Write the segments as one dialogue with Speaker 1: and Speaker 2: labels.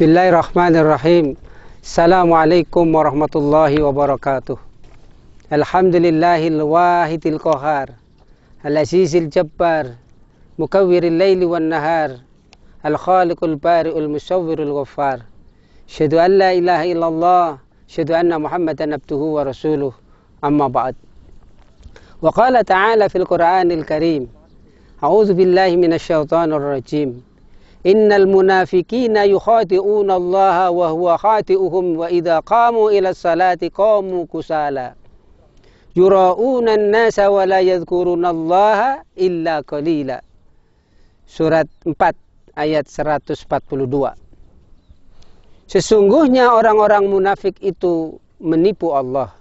Speaker 1: Bismillahirrahmanirrahim. Assalamualaikum warahmatullahi wabarakatuh. Alhamdulillahil wahidil qahar, al-azizil jabbar, mukawwiril laili wan nahar, al-khaliqul bari'ul musawwirul ghaffar. Asyhadu an la ilaha illallah, asyhadu anna Muhammadan abduhu wa rasuluh. Amma ba'd. Wa qala ta'ala fil Qur'anil Karim. A'udzu billahi minasyaitonir rajim. Innal munafiqina yukhadi'una Allah wa huwa khadi'uhum wa idza qamu ila salati qamu kusala. Yura'una an-nasa wa la yadhkuruna Allah illa qalila. Surat 4 ayat 142. Sesungguhnya orang-orang munafik itu menipu Allah,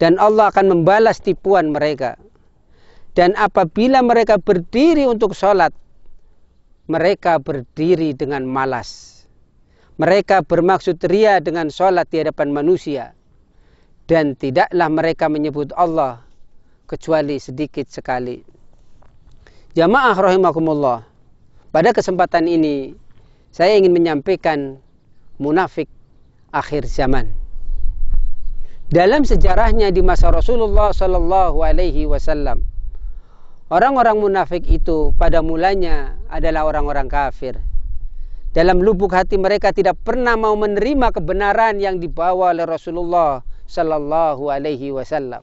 Speaker 1: dan Allah akan membalas tipuan mereka. Dan apabila mereka berdiri untuk sholat, mereka berdiri dengan malas. Mereka bermaksud ria dengan sholat di hadapan manusia. Dan tidaklah mereka menyebut Allah kecuali sedikit sekali. Jamaah rahimakumullah, pada kesempatan ini saya ingin menyampaikan munafik akhir zaman. Dalam sejarahnya di masa Rasulullah Sallallahu Alaihi Wasallam, orang-orang munafik itu pada mulanya adalah orang-orang kafir. Dalam lubuk hati mereka tidak pernah mau menerima kebenaran yang dibawa oleh Rasulullah Sallallahu Alaihi Wasallam.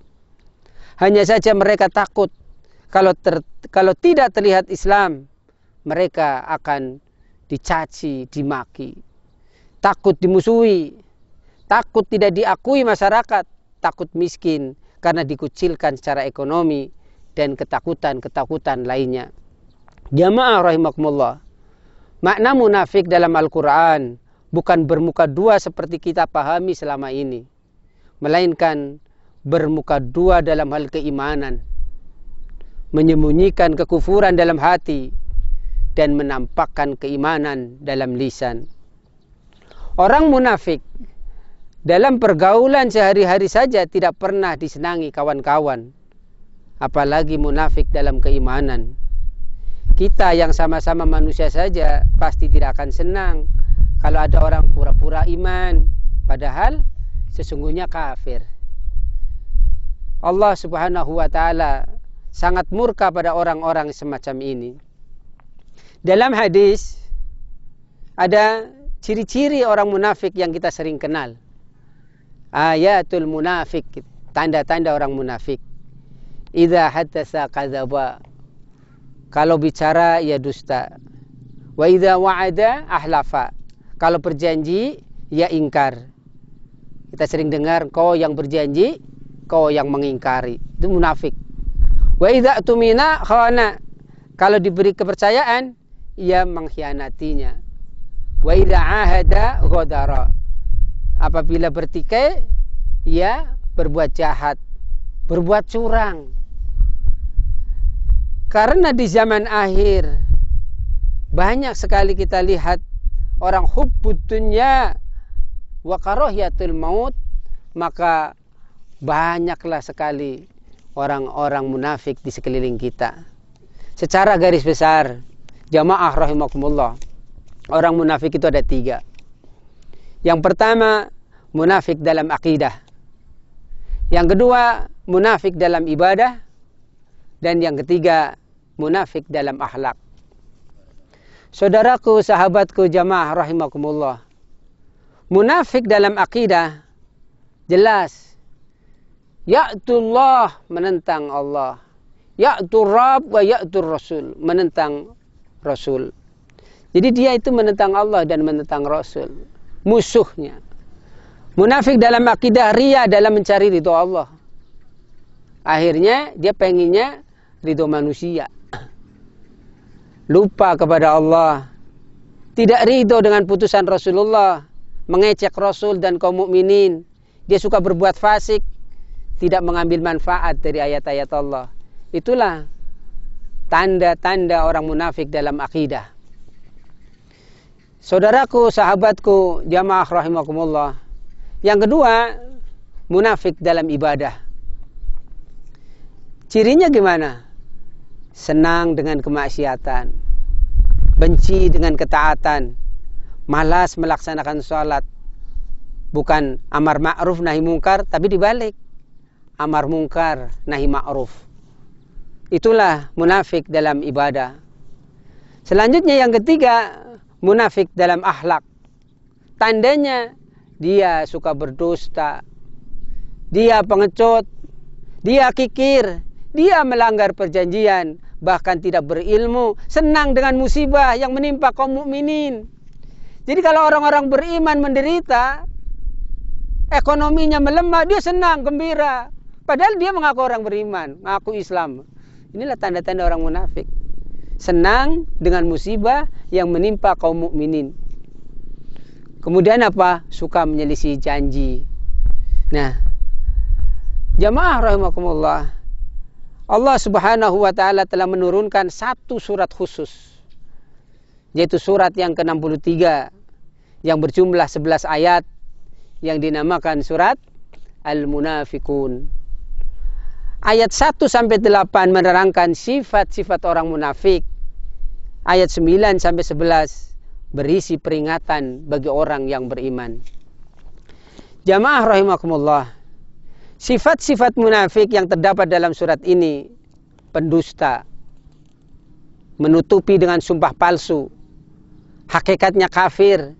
Speaker 1: Hanya saja mereka takut kalau tidak terlihat Islam, mereka akan dicaci, dimaki. Takut dimusuhi, takut tidak diakui masyarakat, takut miskin karena dikucilkan secara ekonomi, dan ketakutan-ketakutan lainnya. Jamaah rahimakumullah, makna munafik dalam Al-Quran bukan bermuka dua seperti kita pahami selama ini, melainkan bermuka dua dalam hal keimanan, menyembunyikan kekufuran dalam hati, dan menampakkan keimanan dalam lisan. Orang munafik dalam pergaulan sehari-hari saja tidak pernah disenangi kawan-kawan, apalagi munafik dalam keimanan. Kita yang sama-sama manusia saja pasti tidak akan senang kalau ada orang pura-pura iman, padahal sesungguhnya kafir. Allah Subhanahu wa ta'ala sangat murka pada orang-orang semacam ini. Dalam hadis ada ciri-ciri orang munafik yang kita sering kenal. Ayatul munafik, tanda-tanda orang munafik. Idza haddatsa kadzaba, kalau bicara ia dusta. Wa idza wa'ada ahlafa, kalau berjanji ia ingkar. Kita sering dengar kau yang berjanji, kau yang mengingkari. Itu munafik. Wa idza tumina khana, kalau diberi kepercayaan ia mengkhianatinya. Wa idza ahada ghadara, apabila bertikai ia berbuat jahat, berbuat curang. Karena di zaman akhir banyak sekali kita lihat orang hubbud dunya wa karahiyatul maut, maka banyaklah sekali orang-orang munafik di sekeliling kita. Secara garis besar, jamaah rahimakumullah, orang munafik itu ada 3. Yang pertama, munafik dalam akidah. Yang kedua, munafik dalam ibadah. Dan yang ketiga, munafik dalam akhlak. Saudaraku, sahabatku, jamaah rahimakumullah, munafik dalam akidah jelas ya'tullah, menentang Allah, ya'tur Rabb wa ya'tur Rasul, menentang Rasul. Jadi dia itu menentang Allah dan menentang Rasul, musuhnya. Munafik dalam akidah ria dalam mencari ridho Allah. Akhirnya dia pengennya ridho manusia, lupa kepada Allah, tidak ridho dengan putusan Rasulullah, mengecek Rasul dan kaum mukminin. Dia suka berbuat fasik, tidak mengambil manfaat dari ayat-ayat Allah. Itulah tanda-tanda orang munafik dalam akidah. Saudaraku, sahabatku, jamaah rahimakumullah, yang kedua, munafik dalam ibadah. Cirinya gimana? Senang dengan kemaksiatan, benci dengan ketaatan, malas melaksanakan sholat. Bukan amar ma'ruf nahi mungkar, tapi dibalik. Amar mungkar nahi ma'ruf. Itulah munafik dalam ibadah. Selanjutnya yang ketiga, munafik dalam akhlak. Tandanya dia suka berdusta, dia pengecut, dia kikir, dia melanggar perjanjian, bahkan tidak berilmu, senang dengan musibah yang menimpa kaum mukminin. Jadi kalau orang-orang beriman menderita, ekonominya melemah, dia senang, gembira. Padahal dia mengaku orang beriman, mengaku Islam. Inilah tanda-tanda orang munafik. Senang dengan musibah yang menimpa kaum mukminin. Kemudian apa? Suka menyelisih janji. Nah, jamaah rahimakumullah, Allah Subhanahu wa taala telah menurunkan satu surat khusus, yaitu surat yang ke-63 yang berjumlah 11 ayat yang dinamakan surat Al-Munafikun. Ayat 1 sampai 8 menerangkan sifat-sifat orang munafik. Ayat 9 sampai 11 berisi peringatan bagi orang yang beriman. Jamaah rahimakumullah, sifat-sifat munafik yang terdapat dalam surat ini: pendusta, menutupi dengan sumpah palsu, hakikatnya kafir,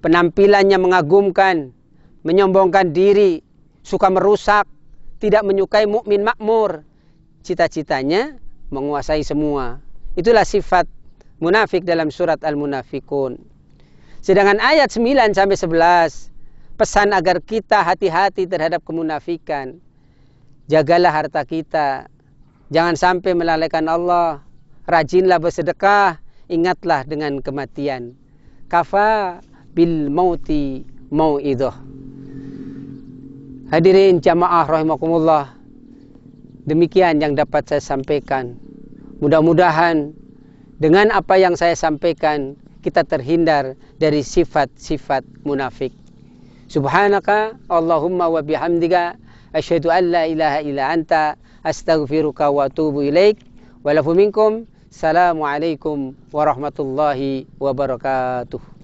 Speaker 1: penampilannya mengagumkan, menyombongkan diri, suka merusak, tidak menyukai mukmin makmur, cita-citanya menguasai semua. Itulah sifat munafik dalam surat Al-Munafikun. Sedangkan ayat 9 sampai 11 pesan agar kita hati-hati terhadap kemunafikan. Jagalah harta kita, jangan sampai melalaikan Allah, rajinlah bersedekah, ingatlah dengan kematian. Kafa bil mauti mau'idah. Hadirin jamaah rahimakumullah, demikian yang dapat saya sampaikan. Mudah-mudahan dengan apa yang saya sampaikan kita terhindar dari sifat-sifat munafik. Subhanaka Allahumma wa bihamdika asyhadu an la ilaha illa anta astaghfiruka wa atubu ilaik. Wa lafu minkum. Assalamualaikum warahmatullahi wabarakatuh.